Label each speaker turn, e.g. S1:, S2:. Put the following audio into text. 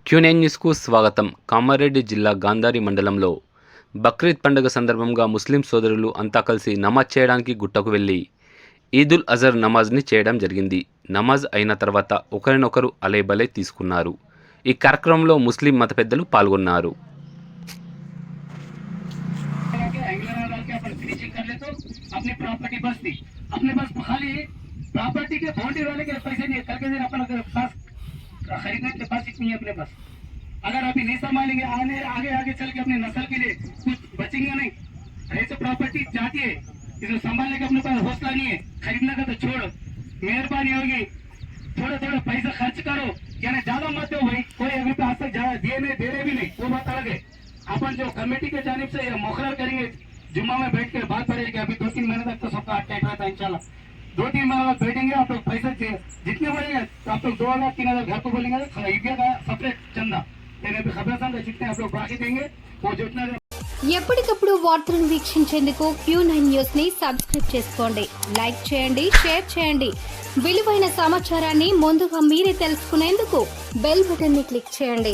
S1: Quinine న్యూస్కు స్వాగతం. కామారెడ్డి జిల్లా గాంధారి మండలంలో బక్రీద్ పండుగ సందర్భంగా ముస్లిం సోదరులు అంతా కలిసి నమాజ్ చేయడానికి గుట్టకు వెళ్లి ఈదుల్ అజర్ నమాజ్ని చేయడం జరిగింది. నమాజ్ అయిన తర్వాత ఒకరినొకరు అలేబలే తీసుకున్నారు. ఈ కార్యక్రమంలో ముస్లిం మత పెద్దలు పాల్గొన్నారు.
S2: खरीदने के पास इतनी है अपने पास। अगर अभी नहीं संभालेंगे आगे आगे चल के अपने नस्ल के लिए कुछ बचेंगे नहीं। ऐसे प्रॉपर्टी जाती है, इसको संभालने का अपने पास हौसला नहीं है। खरीदने का तो छोड़, मेहरबानी होगी थोड़ा थोड़ा पैसा खर्च करो, यानी ज्यादा मत दो भाई। कोई अभी तो आज तक ज्यादा दिए नहीं, दे रहे भी नहीं, वो बात अलग है। अपन जो कमेटी के जानिब से मुखर्रर करेंगे, जुम्मा में बैठ कर बात करेंगे। अभी 2-3 महीने तक तो सबका अटैक रहता है इंशाल्लाह। 2-3 महीने बाद बैठेंगे, आप लोग पैसे जितने बोलेंगे तो आप लोग 2,000-3,000 घर को बोलेंगे ईदिया का सेपरेट चंदा खबर जितने आप लोग बाकी देंगे वो जितना।
S3: ఎప్పటికప్పుడు వార్తలను వీక్షించేందుకు Q9 న్యూస్ ని సబ్స్క్రైబ్ చేసుకోండి, లైక్ చేయండి, షేర్ చేయండి. విలువైన సమాచారాన్ని ముందుగా మీరే తెలుసుకునేందుకు బెల్ బటన్ ని క్లిక్ చేయండి.